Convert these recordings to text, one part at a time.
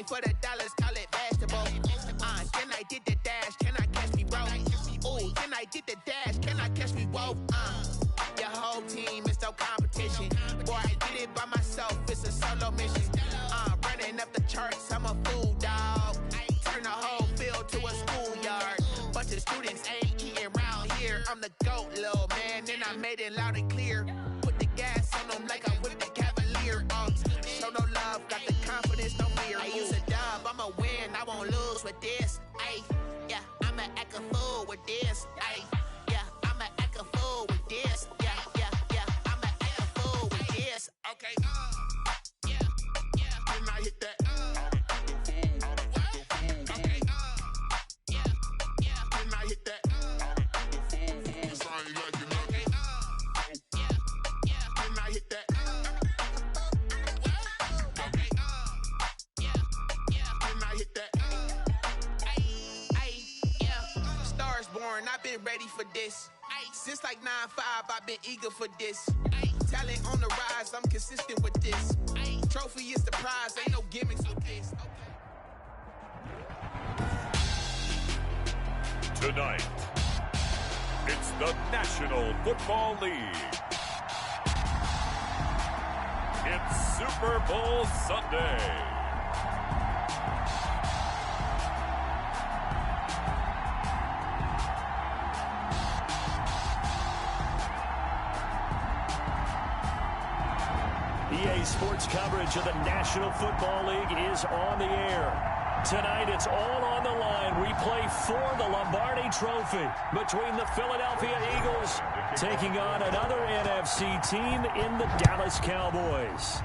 For the dollars, call it basketball. Then I did the dash, can I catch me, bro? Ooh, then I did the dash, can I catch me, whoa? Your whole team is no competition. Boy, I did it by myself, it's a solo mission. Running up the charts, I'm a fool, dog. Turn the whole field to a schoolyard. Bunch of students ain't eating round here. I'm the GOAT, little man, and I made it loud and clear. Put the gas on them like I whipped the Cavalier. Show no love, got the confidence, no fear. I use a dub, I'ma win, I won't lose with this. Ay, yeah, I'ma act a fool with this. Ay, yeah, I'ma act a fool with this. Yeah, yeah, yeah, I'ma act a fool with this. Okay, yeah, yeah, can I hit that? Okay, yeah, yeah, can I hit that? Okay, yeah, yeah, can I hit that? I've been ready for this. Since like 9-5, I've been eager for this. Talent on the rise, I'm consistent with this. Trophy is the prize, ain't no gimmicks with this. Tonight, it's the National Football League. It's Super Bowl Sunday. EA Sports coverage of the National Football League is on the air. Tonight, it's all on the line. We play for the Lombardi Trophy between the Philadelphia Eagles taking on another NFC team in the Dallas Cowboys.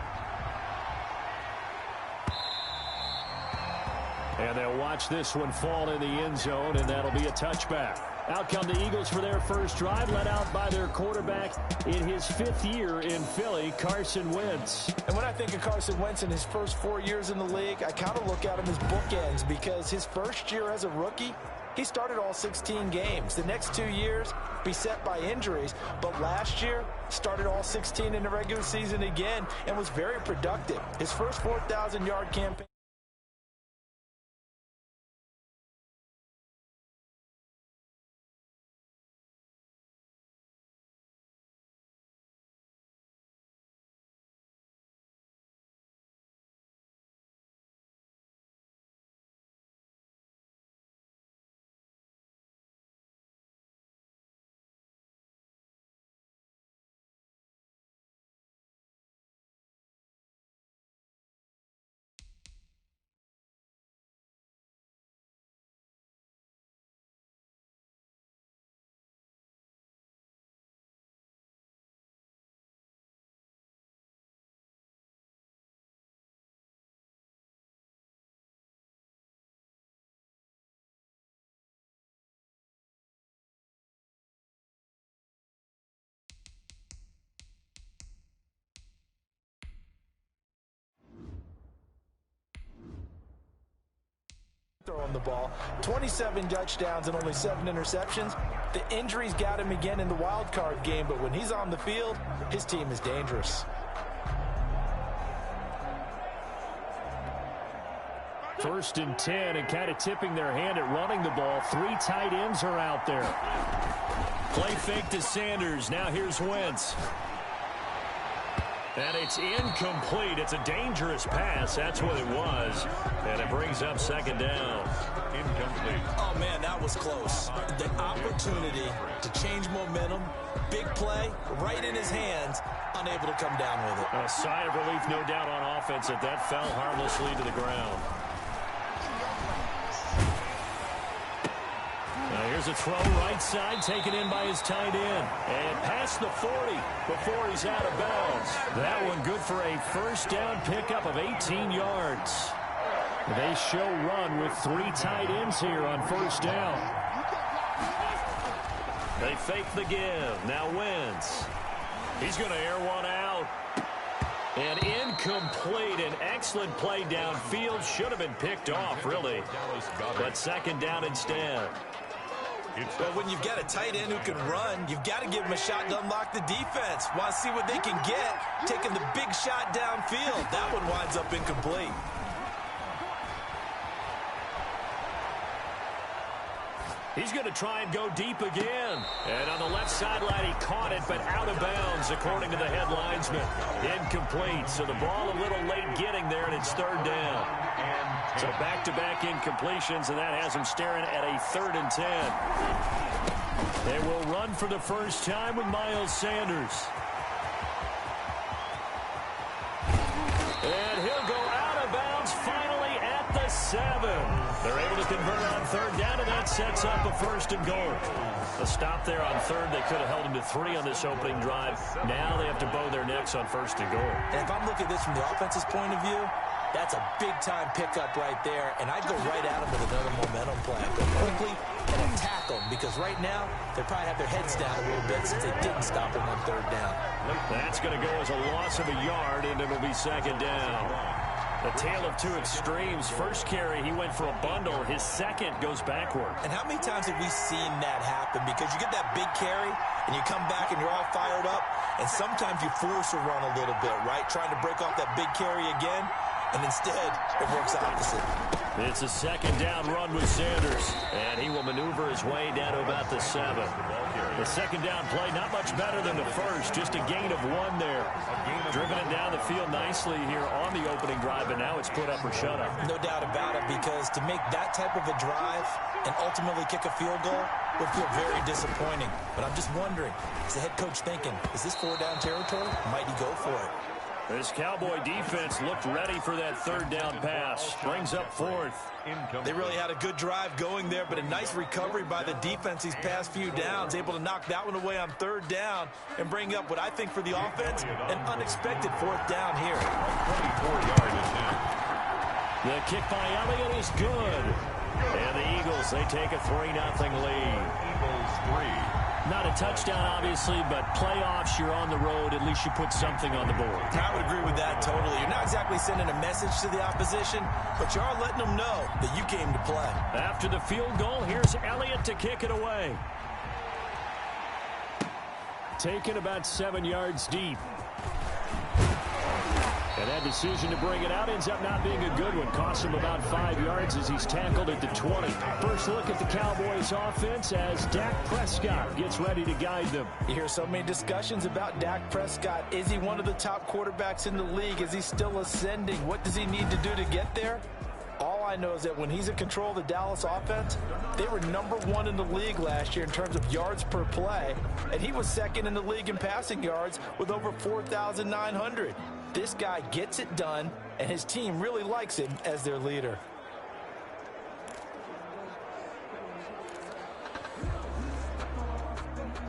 And they'll watch this one fall in the end zone, and that'll be a touchback. Out come the Eagles for their first drive, led out by their quarterback in his 5th year in Philly, Carson Wentz. And when I think of Carson Wentz in his first 4 years in the league, I kind of look at him as bookends, because his first year as a rookie, he started all 16 games. The next 2 years, beset by injuries, but last year, started all 16 in the regular season again and was very productive. His first 4,000-yard campaign. On the ball, 27 touchdowns and only 7 interceptions. The injuries got him again in the wild card game, but when he's on the field, his team is dangerous. First and 10, and kind of tipping their hand at running the ball. 3 tight ends are out there. Play fake to Sanders. Now here's Wentz. And it's incomplete. It's a dangerous pass. That's what it was. And it brings up second down. Incomplete. Oh, man, that was close. The opportunity to change momentum, big play, right in his hands, unable to come down with it. A sigh of relief, no doubt, on offense that that fell harmlessly to the ground. Now here's a throw right side, taken in by his tight end. And past the 40 before he's out of bounds. That one good for a first down pickup of 18 yards. They show run with 3 tight ends here on first down. They fake the give. Now Wentz. He's going to air one out. And incomplete. An excellent play downfield. Should have been picked off, really. But second down instead. Well, when you've got a tight end who can run, you've got to give him a shot to unlock the defense. Want to see what they can get, taking the big shot downfield. That one winds up incomplete. He's going to try and go deep again. And on the left sideline, he caught it, but out of bounds, according to the head linesman. Incomplete, so the ball a little late getting there, and it's third down. So back-to-back incompletions, and that has him staring at a 3rd and 10. They will run for the first time with Miles Sanders. And he'll go out of bounds finally at the 7. They're able to convert on 3rd down, and that sets up a 1st and goal. A stop there on 3rd. They could have held him to 3 on this opening drive. Now they have to bow their necks on 1st and goal. And if I'm looking at this from the offense's point of view, that's a big-time pickup right there, and I'd go right at him with another momentum play. Go quickly and attack them, because right now they probably have their heads down a little bit since they didn't stop him on 3rd down. That's going to go as a loss of a yard, and it'll be 2nd down. A tale of two extremes. First carry, he went for a bundle. His second goes backward. And how many times have we seen that happen? Because you get that big carry, and you come back and you're all fired up, and sometimes you force a run a little bit, right? Trying to break off that big carry again. And instead, it works opposite. It's a 2nd down run with Sanders. And he will maneuver his way down to about the 7. The 2nd down play, not much better than the first. Just a gain of 1 there. Driven it down the field nicely here on the opening drive, and now it's put up or shut up. No doubt about it, because to make that type of a drive and ultimately kick a field goal would feel very disappointing. But I'm just wondering, is the head coach thinking, is this 4-down territory? Might he go for it? This Cowboy defense looked ready for that 3rd down pass. Brings up 4th. They really had a good drive going there, but a nice recovery by the defense these past few downs. Able to knock that one away on 3rd down and bring up what I think for the offense, an unexpected 4th down here. 24-yard attempt. The kick by Elliott is good. And the Eagles, they take a 3-0 lead. Eagles 3. Not a touchdown, obviously, but playoffs, you're on the road. At least you put something on the board. I would agree with that totally. You're not exactly sending a message to the opposition, but you are letting them know that you came to play. After the field goal, here's Elliott to kick it away. Taken about 7 yards deep. And that decision to bring it out ends up not being a good one. Costs him about 5 yards as he's tackled at the 20. First look at the Cowboys offense as Dak Prescott gets ready to guide them. You hear so many discussions about Dak Prescott. Is he one of the top quarterbacks in the league? Is he still ascending? What does he need to do to get there? All I know is that when he's in control of the Dallas offense, they were #1 in the league last year in terms of yards per play, and he was 2nd in the league in passing yards with over 4,900. This guy gets it done, and his team really likes him as their leader.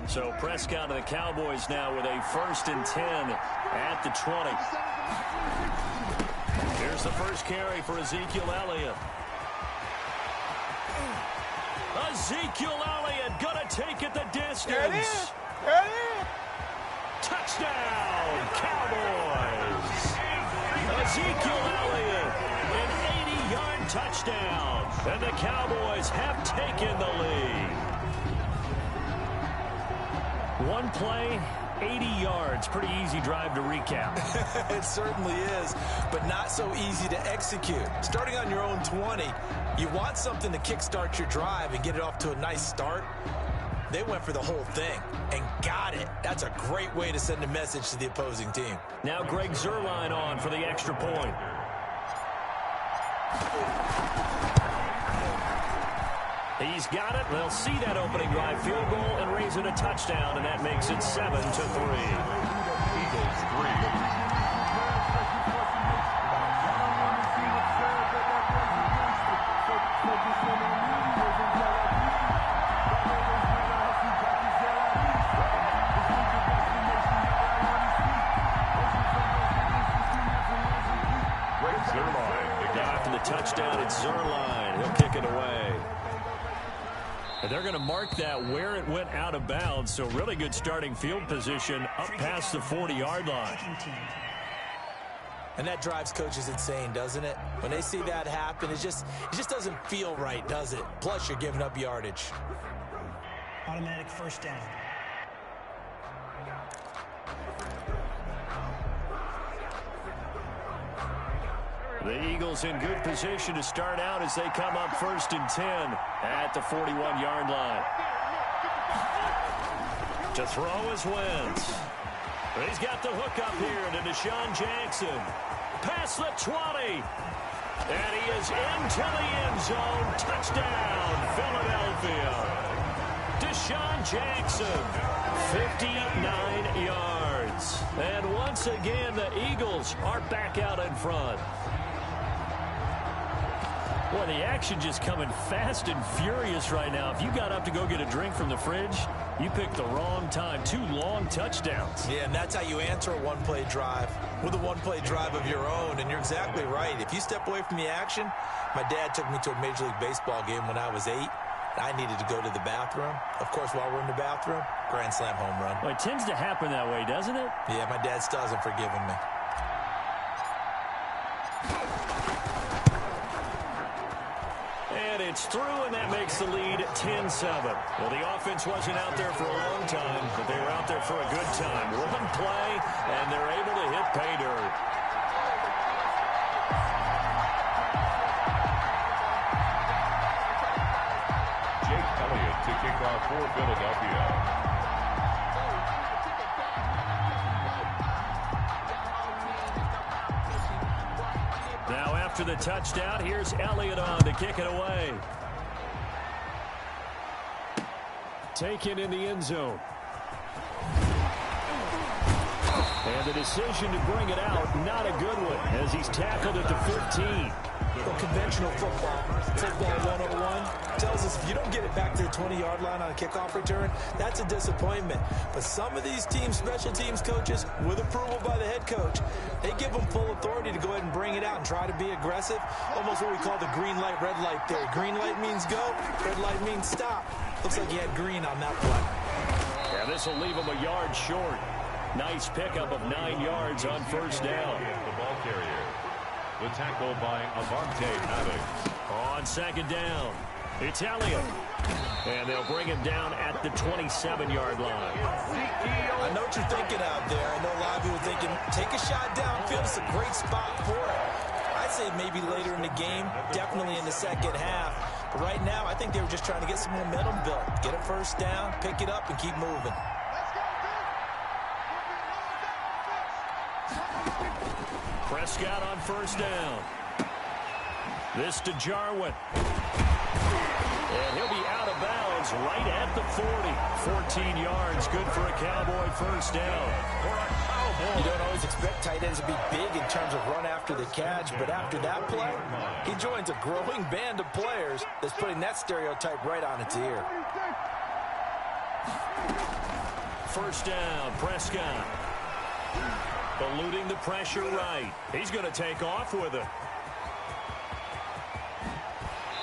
So Prescott and the Cowboys now with a 1st and 10 at the 20. Here's the first carry for Ezekiel Elliott. Ezekiel Elliott gonna take it the distance. There it is. There it is. Touchdown, Cowboys! Ezekiel Elliott, an 80-yard touchdown, and the Cowboys have taken the lead. One play, 80 yards. Pretty easy drive to recap. It certainly is, but not so easy to execute. Starting on your own 20, you want something to kickstart your drive and get it off to a nice start. They went for the whole thing and got it. That's a great way to send a message to the opposing team. Now Greg Zuerlein on for the extra point. He's got it. They'll see that opening drive field goal and raise it a touchdown, and that makes it 7-3. Eagles 3. After the touchdown, it's Zuerlein. He'll kick it away. And they're going to mark that where it went out of bounds, so really good starting field position up past the 40-yard line. And that drives coaches insane, doesn't it? When they see that happen, it just doesn't feel right, does it? Plus, you're giving up yardage. Automatic 1st down. The Eagles in good position to start out as they come up 1st and 10 at the 41-yard line. To throw is Wentz. He's got the hook up here to Deshaun Jackson. Past the 20. And he is into the end zone. Touchdown, Philadelphia. Deshaun Jackson, 59 yards. And once again, the Eagles are back out in front. Boy, the action just coming fast and furious right now. If you got up to go get a drink from the fridge, you picked the wrong time. 2 long touchdowns. Yeah, and that's how you answer a one-play drive with a one-play drive of your own. And you're exactly right. If you step away from the action, my dad took me to a Major League Baseball game when I was 8. I needed to go to the bathroom. Of course, while we're in the bathroom, grand slam home run. Well, it tends to happen that way, doesn't it? Yeah, my dad still hasn't forgiven me. And it's through, and that makes the lead 10-7. Well, the offense wasn't out there for a long time, but they were out there for a good time. One play, and they're able to hit pay dirt. Jake Elliott to kick off for Philadelphia. Now after the touchdown, here's Elliott on to kick it away. Taken in the end zone. And the decision to bring it out, not a good one, as he's tackled at the 15. Well, conventional football 101, tells us if you don't get it back to the 20-yard line on a kickoff return, that's a disappointment. But some of these teams, special teams coaches, with approval by the head coach, they give them full authority to go ahead and bring it out and try to be aggressive. Almost what we call the green light, red light theory. Green light means go, red light means stop. Looks like he had green on that play. Yeah, this will leave him a yard short. Nice pickup of 9 yards on first down. The ball carrier. The tackle by Avante Maddox. On second down, it's Elliott. And they'll bring him down at the 27-yard line. I know what you're thinking out there. I know a lot of people are thinking, take a shot downfield. It's a great spot for it. I'd say maybe later in the game, definitely in the second half. But right now, I think they were just trying to get some momentum built. Get a first down, pick it up, and keep moving. Prescott on first down. This to Jarwin. And he'll be out of bounds right at the 40. 14 yards, good for a Cowboy first down. You don't always expect tight ends to be big in terms of run after the catch, but after that play, he joins a growing band of players that's putting that stereotype right on its ear. First down, Prescott. Eluding the pressure right. He's going to take off with it.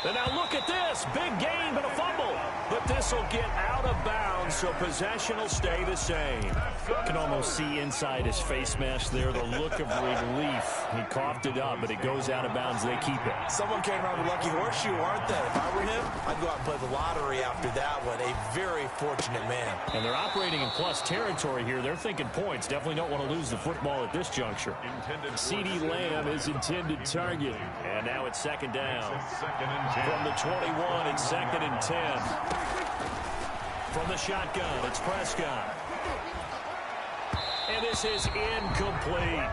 And now look at this. Big gain, but a fumble. But this will get out of bounds, so possession will stay the same. You can almost see inside his face mask there the look of relief. He coughed it up, but it goes out of bounds. They keep it. Someone came around with lucky horseshoe, aren't they? If I were him, I'd go out and play the lottery after that one. A very fortunate man. And they're operating in plus territory here. They're thinking points. Definitely don't want to lose the football at this juncture. CeeDee Lamb is intended target. And now it's second down. From the 21, it's second and 10. From the shotgun, it's Prescott. And this is incomplete.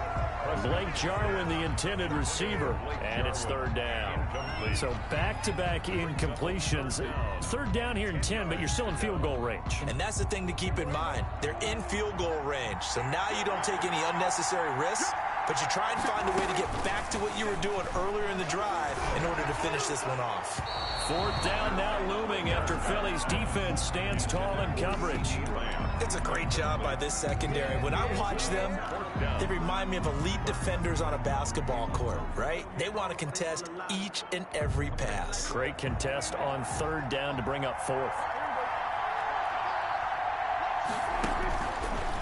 Blake Jarwin, the intended receiver, and it's third down. So back-to-back incompletions. Third down here in 10, but you're still in field goal range. And that's the thing to keep in mind. They're in field goal range. So now you don't take any unnecessary risks, but you try and find a way to get back to what you were doing earlier in the drive in order to finish this one off. Fourth down now looming after Philly's defense stands tall in coverage. It's a great job by this secondary. When I watch them, they remind me of elite defenders on a basketball court, right? They want to contest each and every pass. Great contest on third down to bring up fourth.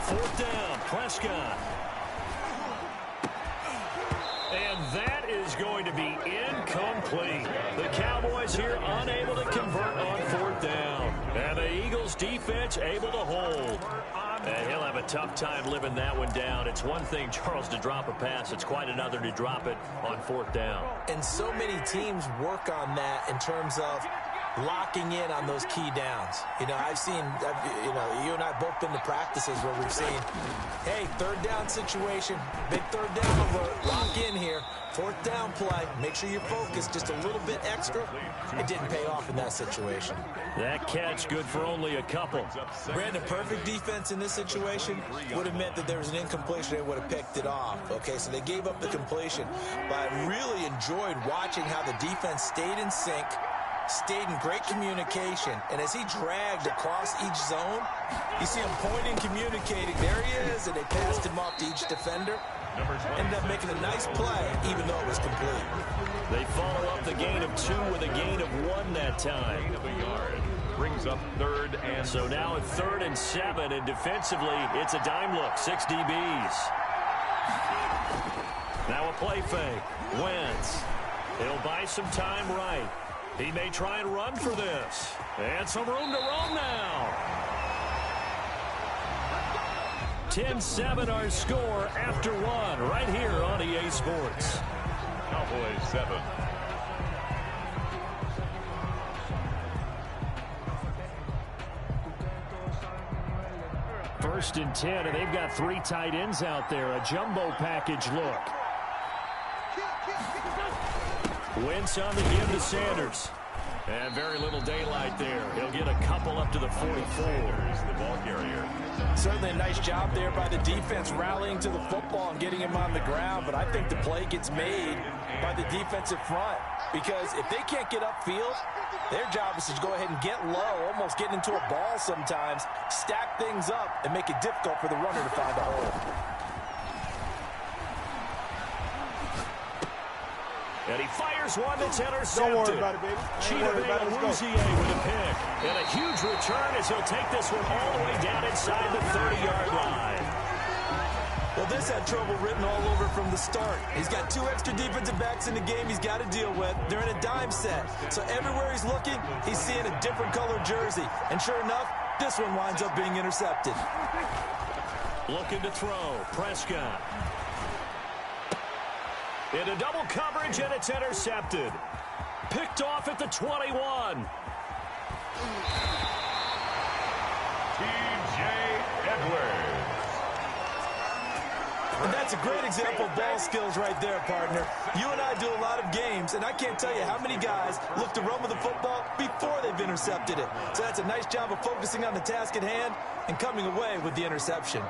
Fourth down, Prescott. And that is going to be incomplete. Incomplete. The Cowboys here unable to convert on 4th down. And the Eagles defense able to hold. And he'll have a tough time living that one down. It's one thing, Charles, to drop a pass. It's quite another to drop it on 4th down. And so many teams work on that in terms of locking in on those key downs. You know, you and I both been to practices where we've seen, hey, 3rd down situation, big 3rd down alert, lock in here, 4th down play, make sure you're focused just a little bit extra. It didn't pay off in that situation. That catch good for only a couple. Brandon, perfect defense in this situation would have meant that there was an incompletion. They would have picked it off. Okay, so they gave up the completion. But I really enjoyed watching how the defense stayed in sync, stayed in great communication, and as he dragged across each zone, you see him pointing, communicating. There he is, and they passed him off to each defender. Ended up making a nice play, even though it was complete. They follow up the gain of 2 with a gain of 1 that time. Gain of a yard. Brings up 3rd and... So now at 3rd and 7, and defensively, it's a dime look, 6 DBs. Now a play fake. Wentz. He'll buy some time right. He may try and run for this. And some room to roam now. 10-7 our score after 1 right here on EA Sports. Cowboys 7. First and 10, and they've got 3 tight ends out there. A jumbo package look. Wentz on the give to Sanders. And very little daylight there. He'll get a couple up to the 44. The ball carrier. Certainly a nice job there by the defense rallying to the football and getting him on the ground, but I think the play gets made by the defensive front because if they can't get upfield, their job is to go ahead and get low, almost get into a ball sometimes, stack things up, and make it difficult for the runner to find a hole. And he fires one that's intercepted. Don't worry about it, baby. Cheetah with a pick. And a huge return as he'll take this one all the way down inside the 30-yard line. Well, this had trouble written all over from the start. He's got 2 extra defensive backs in the game he's got to deal with. They're in a dime set. So everywhere he's looking, he's seeing a different colored jersey. And sure enough, this one winds up being intercepted. Looking to throw. Prescott. Into double coverage, and it's intercepted. Picked off at the 21. T.J. Edwards. And that's a great example of ball skills right there, partner. You and I do a lot of games, and I can't tell you how many guys look to run with the football before they've intercepted it. So that's a nice job of focusing on the task at hand and coming away with the interception.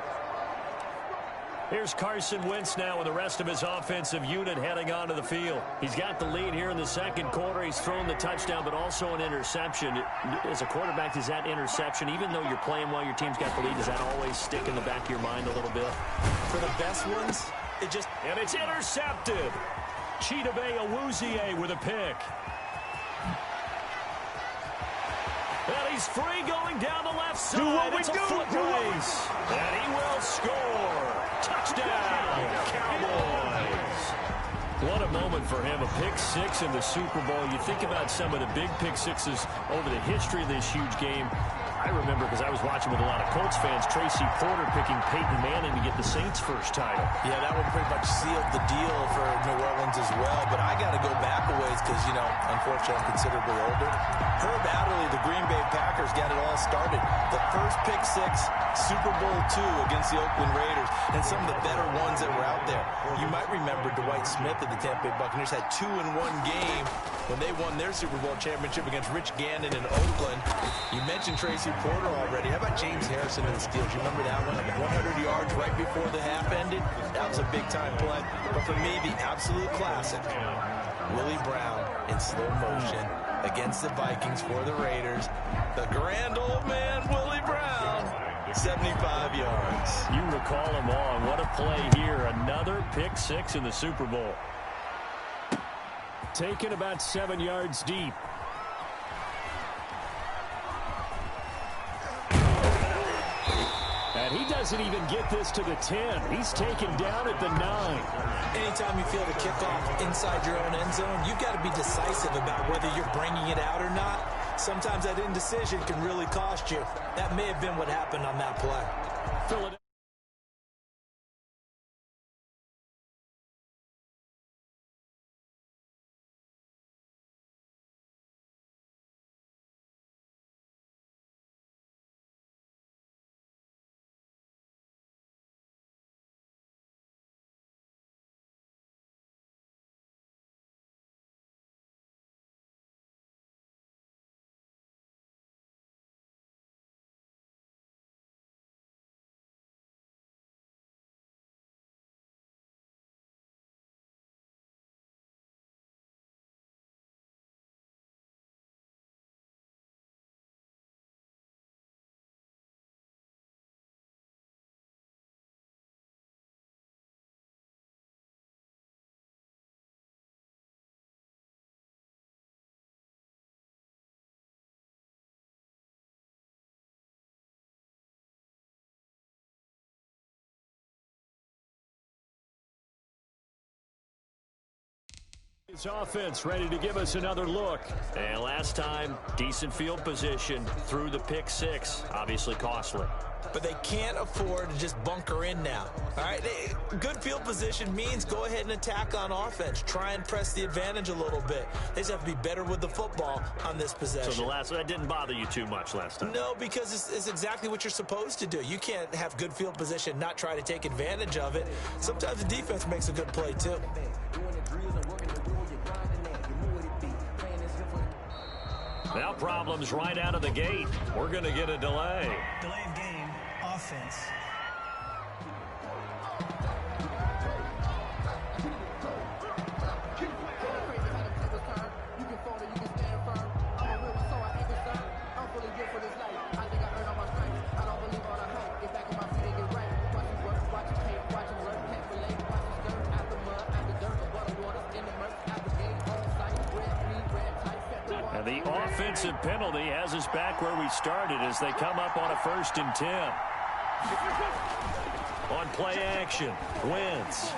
Here's Carson Wentz now with the rest of his offensive unit heading onto the field. He's got the lead here in the second quarter. He's thrown the touchdown, but also an interception. As a quarterback, is that interception, even though you're playing while your team's got the lead, does that always stick in the back of your mind a little bit? For the best ones, it just... And it's intercepted. Cheetah Awuzie with a pick. And he's free going down the left side. Do what we it's a do. foot race. And he will score. Touchdown, Cowboys. What a moment for him. A pick 6 in the Super Bowl. You think about some of the big pick 6s over the history of this huge game. I remember, because I was watching with a lot of Colts fans, Tracy Porter picking Peyton Manning to get the Saints' first title. Yeah, that one pretty much sealed the deal for New Orleans as well. But I got to go back a ways because, you know, unfortunately I'm considerably older. Herb Adderley, the Green Bay Packers, got it all started. The first pick 6, Super Bowl II against the Oakland Raiders, and some of the better ones that were out there. You might remember Dwight Smith of the Tampa Bay Buccaneers had 2 in one game when they won their Super Bowl championship against Rich Gannon in Oakland. You mentioned Tracy Porter already. How about James Harrison of the Steelers? You remember that one? 100 yards right before the half ended. That was a big-time play. But for me, the absolute classic, Willie Brown in slow motion against the Vikings for the Raiders. The grand old man, Willie Brown, 75 yards. You recall them all. What a play here. Another pick 6 in the Super Bowl. Taken about 7 yards deep. And he does doesn't even get this to the 10. He's taken down at the 9. Anytime you feel the kickoff inside your own end zone, you've got to be decisive about whether you're bringing it out or not. Sometimes that indecision can really cost you. That may have been what happened on that play. Philadelphia. His offense ready to give us another look. And last time, decent field position through the pick 6. Obviously costly. But they can't afford to just bunker in now. All right, good field position means go ahead and attack on offense. Try and press the advantage a little bit. They just have to be better with the football on this possession. So that didn't bother you too much last time? No, because it's exactly what you're supposed to do. You can't have good field position, not try to take advantage of it. Sometimes the defense makes a good play too. Now problems right out of the gate. We're going to get a delay. Delay of game, offense. The offensive penalty has us back where we started as they come up on a 1st and 10. On play action, Wentz.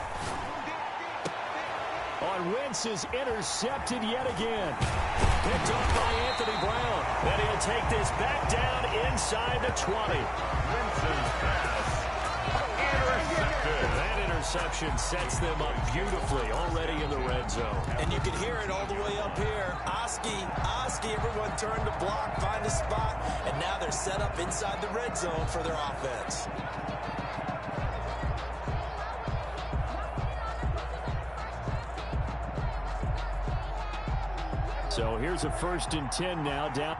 Wentz is intercepted yet again. Picked off by Anthony Brown. And he'll take this back down inside the 20. Winston's pass intercepted. That interception sets them up beautifully already in the red zone. And you can hear it all the way up here. Oski, everyone turned to block, find a spot, and now they're set up inside the red zone for their offense. So here's a 1st and 10 now down.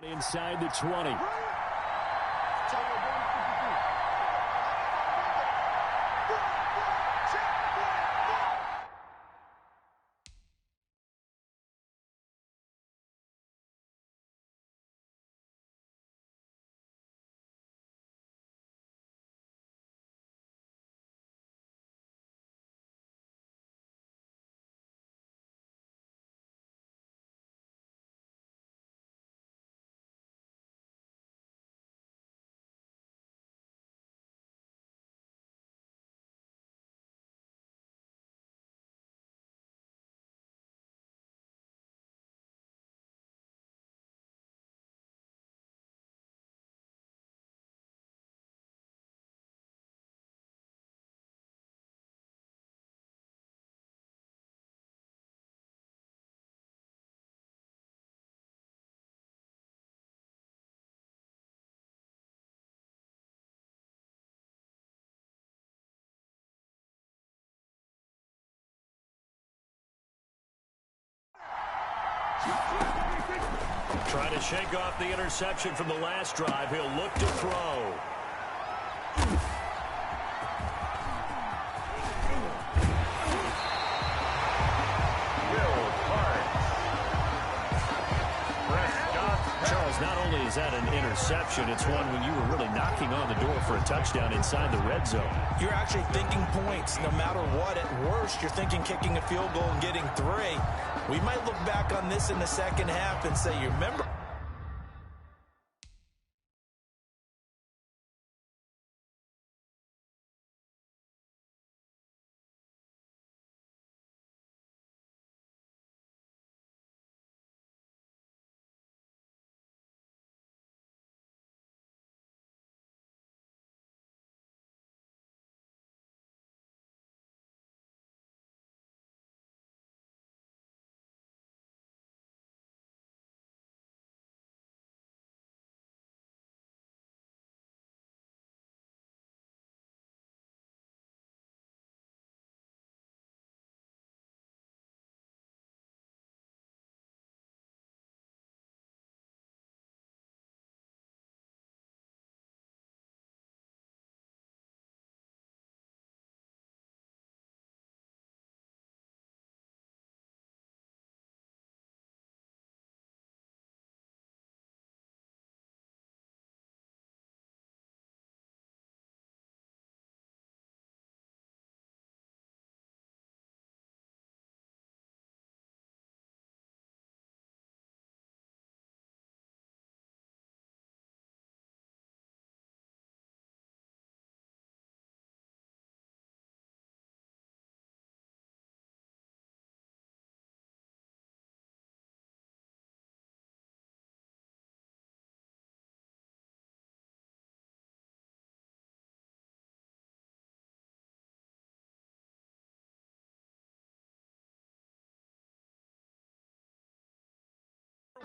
Inside the 20. Trying to shake off the interception from the last drive. He'll look to throw. Charles, not only is that an interception, it's one when you were really knocking on the door for a touchdown inside the red zone. You're actually thinking points no matter what. At worst, you're thinking kicking a field goal and getting 3. We might look back on this in the second half and say, you remember?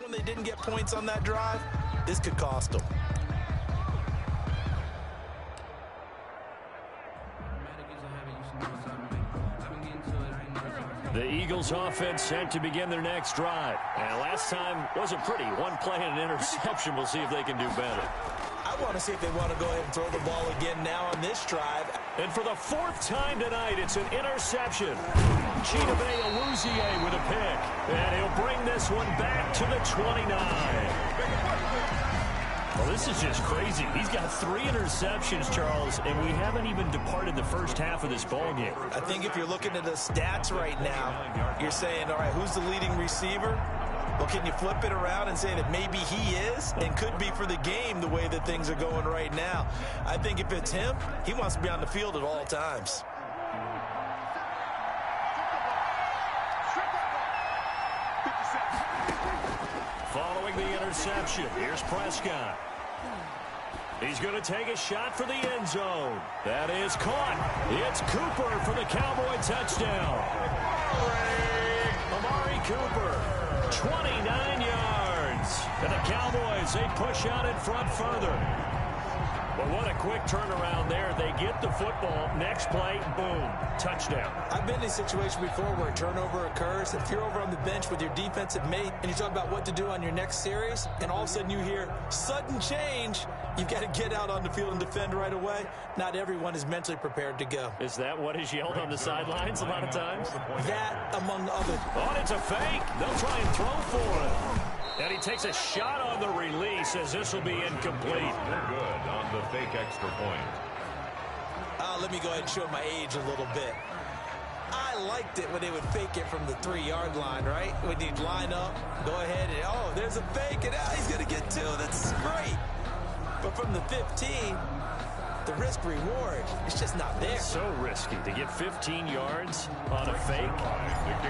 When they didn't get points on that drive, this could cost them. The Eagles offense set to begin their next drive. And last time wasn't pretty. One play and an interception. We'll see if they can do better. I want to see if they want to go ahead and throw the ball again now on this drive. And for the 4th time tonight, it's an interception. Chidobe Awuzie with a pick. And he'll bring this one back to the 29. Well, this is just crazy. He's got 3 interceptions, Charles, and we haven't even departed the first half of this ballgame. I think if you're looking at the stats right now, you're saying, all right, who's the leading receiver? Well, can you flip it around and say that maybe he is and could be for the game the way that things are going right now? I think if it's him, he wants to be on the field at all times. Following the interception, here's Prescott. He's going to take a shot for the end zone. That is caught. It's Cooper for the Cowboy touchdown. Amari Cooper, 29 yards. And the Cowboys, they push out in front further. Well, what a quick turnaround there. They get the football. Next play, boom, touchdown. I've been in a situation before where a turnover occurs. If you're over on the bench with your defensive mate and you talk about what to do on your next series, and all of a sudden you hear sudden change, you've got to get out on the field and defend right away. Not everyone is mentally prepared to go. Is that what is yelled on the sidelines a lot of times? That, among other. Oh, and it's a fake. They'll try and throw for it. And he takes a shot on the release as this will be incomplete. They're good on the fake extra point. Let me go ahead and show my age a little bit. I liked it when they would fake it from the 3-yard line, right? When you'd line up, go ahead and, oh, there's a fake, and he's going to get 2. That's great. But from the 15, the risk-reward, it's just not there. So risky to get 15 yards on a fake.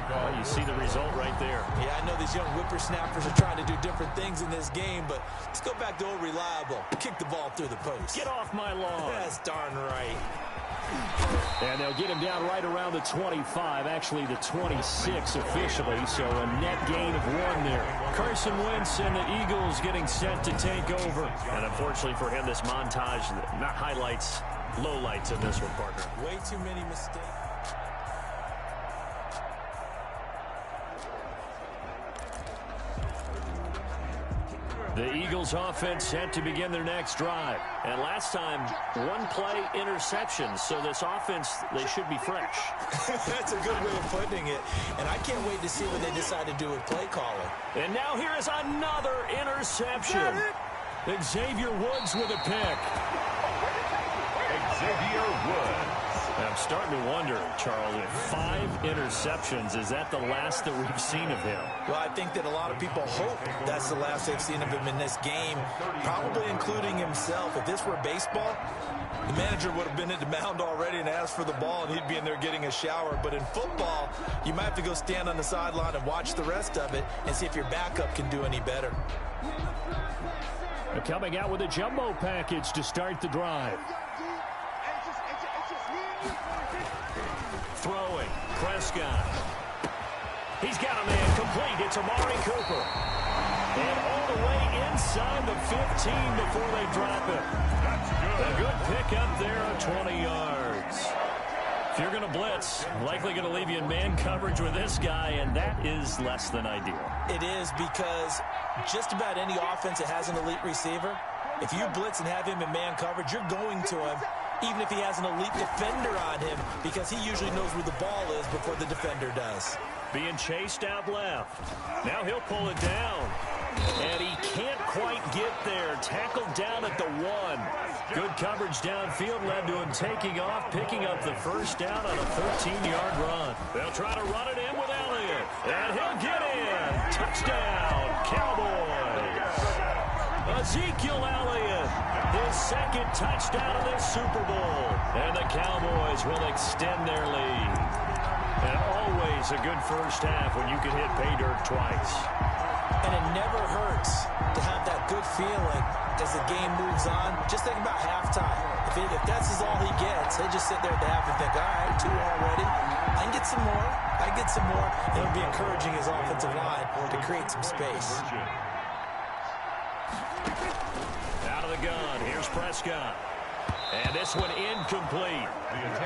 Well, you see the result right there. Yeah, I know these young whippersnappers are trying to do different things in this game, but let's go back to old reliable. Kick the ball through the post. Get off my lawn. That's darn right. And they'll get him down right around the 25, actually the 26 officially, so a net gain of 1 there. Carson Wentz and the Eagles getting set to take over. And unfortunately for him, this montage, not highlights, lowlights in this one, partner. Way too many mistakes. The Eagles offense set to begin their next drive. And last time, 1-play interception. So this offense, they should be fresh. That's a good way of putting it. And I can't wait to see what they decide to do with play calling. And now here is another interception. Xavier Woods with a pick. Xavier Woods. I'm starting to wonder, Charles, if 5 interceptions, is that the last that we've seen of him? Well, I think that a lot of people hope that's the last they've seen of him in this game, probably including himself. If this were baseball, the manager would have been at the mound already and asked for the ball, and he'd be in there getting a shower. But in football, you might have to go stand on the sideline and watch the rest of it and see if your backup can do any better. They're coming out with a jumbo package to start the drive. Throwing, Prescott. He's got a man complete. It's Amari Cooper. And all the way inside the 15 before they drop it. A good pick up there on 20 yards. If you're going to blitz, likely going to leave you in man coverage with this guy, and that is less than ideal. It is, because just about any offense that has an elite receiver, if you blitz and have him in man coverage, you're going to him, even if he has an elite defender on him, because he usually knows where the ball is before the defender does. Being chased out left. Now he'll pull it down. And he can't quite get there. Tackled down at the 1. Good coverage downfield led to him taking off, picking up the first down on a 13-yard run. They'll try to run it in with Elliott. And he'll get in. Touchdown, Cowboys. Ezekiel Elliott, his second touchdown of this Super Bowl. And the Cowboys will extend their lead. And always a good first half when you can hit pay dirt twice. And it never hurts to have that good feeling as the game moves on. Just think about halftime. If that's all he gets, he'll just sit there at the half and think, all right, 2 already. I can get some more. I can get some more. And it'll be encouraging his offensive line to create some space. Out of the gun, here's Prescott. And this one incomplete.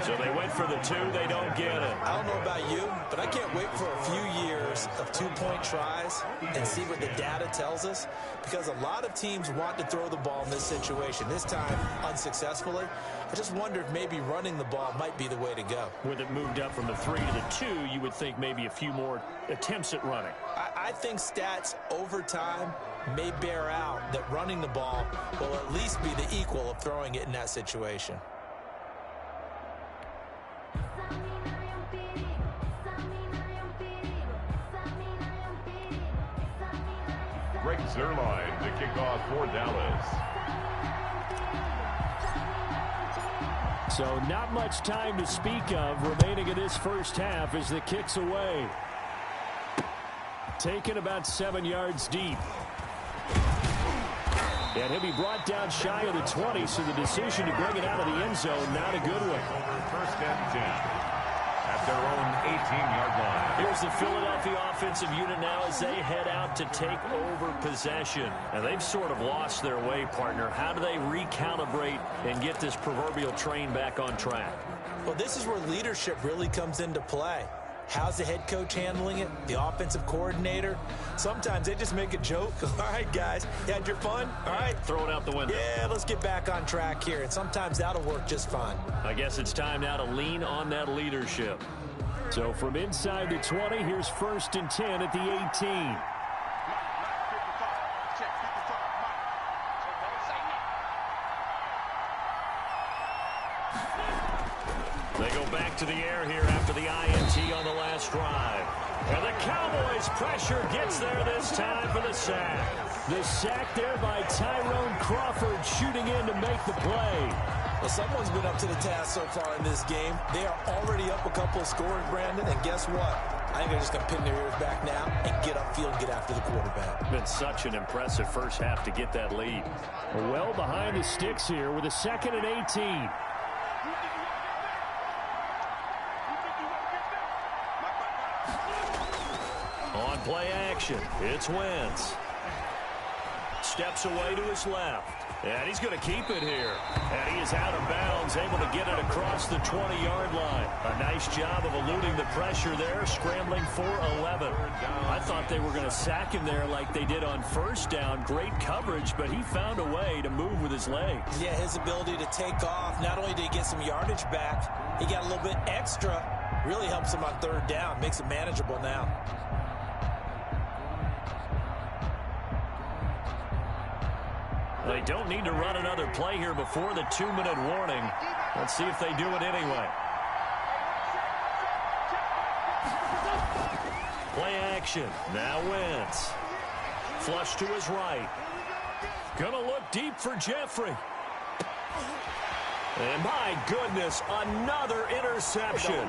So they went for the 2, they don't get it. I don't know about you, but I can't wait for a few years of 2-point tries and see what the data tells us, because a lot of teams want to throw the ball in this situation, this time unsuccessfully. I just wonder if maybe running the ball might be the way to go. With it moved up from the 3 to the 2, you would think maybe a few more attempts at running. I think stats over time may bear out that running the ball will at least be the equal of throwing it in that situation. Greg Zuerlein to kick off for Dallas. So not much time to speak of remaining in this first half as the kick's away. Taken about 7 yards deep. And he'll be brought down shy of the 20, so the decision to bring it out of the end zone, not a good one. First and 10. At their own 18-yard line. Here's the Philadelphia offensive unit now as they head out to take over possession. And they've sort of lost their way, partner. How do they recalibrate and get this proverbial train back on track? Well, this is where leadership really comes into play. How's the head coach handling it? The offensive coordinator? Sometimes they just make a joke. All right, guys, you had your fun? All right. Throw it out the window. Yeah, let's get back on track here. And sometimes that'll work just fine. I guess it's time now to lean on that leadership. So from inside the 20, here's 1st and 10 at the 18. They go back to the air here after the INT on the last drive. And the Cowboys' pressure gets there this time for the sack. The sack there by Tyrone Crawford, shooting in to make the play. Well, someone's been up to the task so far in this game. They are already up a couple of scores, Brandon, and guess what? I think they're just going to pin their ears back now and get upfield and get after the quarterback. Been such an impressive first half to get that lead. Well behind the sticks here with a 2nd and 18. On play action, it's Wentz. Steps away to his left. And he's going to keep it here. And he is out of bounds, able to get it across the 20-yard line. A nice job of eluding the pressure there, scrambling for 11. I thought they were going to sack him there like they did on 1st down. Great coverage, but he found a way to move with his legs. Yeah, his ability to take off, not only did he get some yardage back, he got a little bit extra. Really helps him on 3rd down, makes it manageable now. They don't need to run another play here before the 2-minute warning. Let's see if they do it anyway. Play action. Now Wentz. Flush to his right. Gonna look deep for Jeffrey. And my goodness, another interception.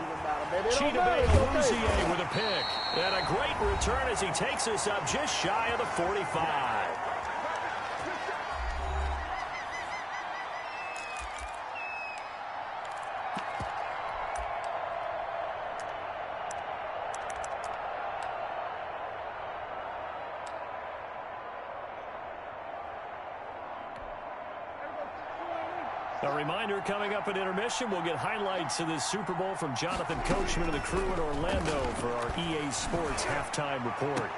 Chidobe Awuzie with a pick. And a great return as he takes us up just shy of the 45. A reminder, coming up at intermission, we'll get highlights of this Super Bowl from Jonathan Coachman and the crew in Orlando for our EA Sports halftime report.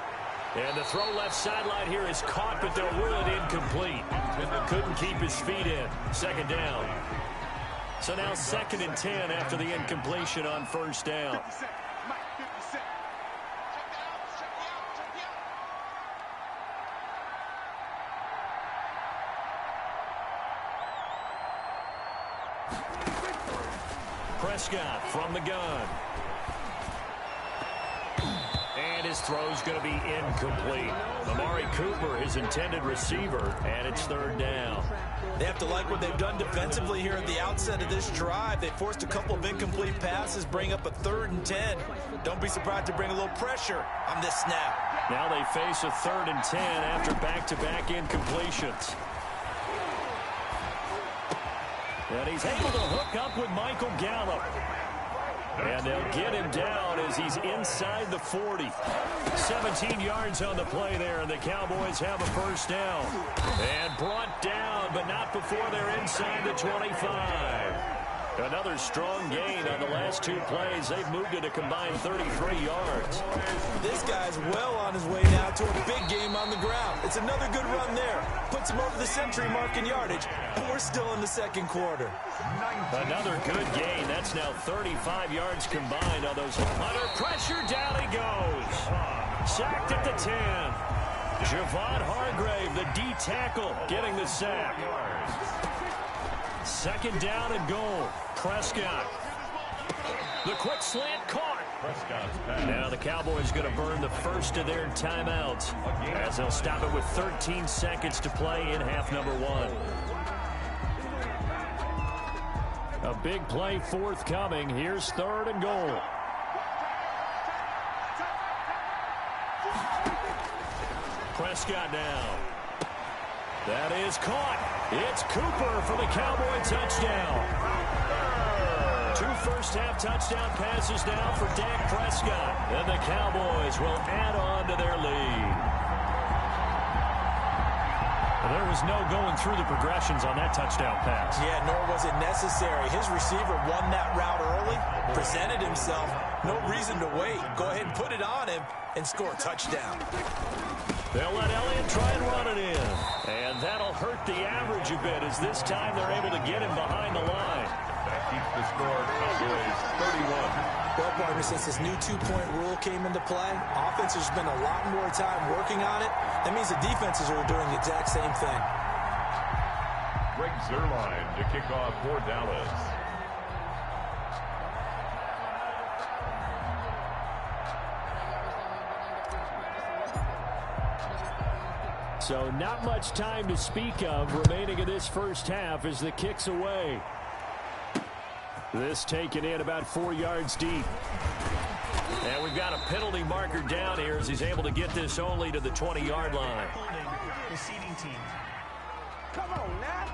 And the throw left sideline here is caught, but they'll rule it incomplete. Couldn't keep his feet in. 2nd down. So now 2nd and 10 after the incompletion on 1st down. Prescott from the gun. And his throw's going to be incomplete. Amari Cooper, his intended receiver, and it's 3rd down. They have to like what they've done defensively here at the outset of this drive. They forced a couple of incomplete passes, bring up a 3rd and 10. Don't be surprised to bring a little pressure on this snap. Now they face a 3rd and 10 after back-to-back incompletions. And he's able to hook up with Michael Gallup. And they'll get him down as he's inside the 40. 17 yards on the play there, and the Cowboys have a 1st down. And brought down, but not before they're inside the 25. Another strong gain on the last 2 plays. They've moved it a combined 33 yards. This guy's well on his way now to a big game on the ground. It's another good run there. Puts him over the century mark in yardage, and we're still in the 2nd quarter. Another good gain. That's now 35 yards combined on those. Under pressure, down he goes. Sacked at the 10. Javon Hargrave, the D tackle, getting the sack. 2nd down and goal. Prescott. The quick slant caught. Now the Cowboys going to burn the first of their timeouts as they'll stop it with 13 seconds to play in half number 1. A big play forthcoming. Here's 3rd and goal. Prescott now. That is caught. It's Cooper for the Cowboy touchdown. 2 first half touchdown passes now for Dak Prescott. And the Cowboys will add on to their lead. There was no going through the progressions on that touchdown pass. Yeah, nor was it necessary. His receiver won that route early, presented himself. No reason to wait. Go ahead and put it on him and score a touchdown. They'll let Elliott try and run it in. And that'll hurt the average a bit as this time they're able to get him behind the line. That keeps the score Cowboys 31. Well, partner, since this new two-point rule came into play, offenses spend a lot more time working on it. That means the defenses are doing the exact same thing. Greg Zuerlein to kick off for Dallas. So not much time to speak of remaining in this first half as the kick's away. This taken in about 4 yards deep. And we've got a penalty marker down here as he's able to get this only to the 20-yard line. Holding receiving team. Come on now.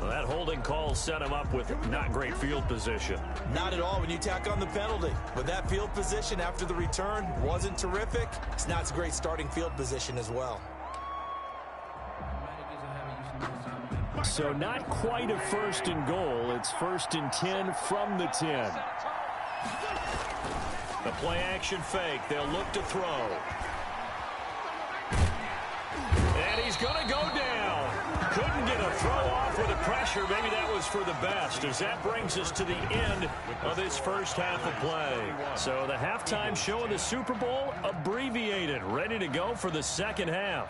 That holding call set him up with not great field position. Not at all when you tack on the penalty. But that field position after the return wasn't terrific. It's not a great starting field position as well. So not quite a 1st and goal. It's 1st and 10 from the 10. The play action fake. They'll look to throw. And he's going to go down. Couldn't get a throw off with the pressure. Maybe that was for the best, as that brings us to the end of this first half of play. So the halftime show of the Super Bowl abbreviated, ready to go for the second half.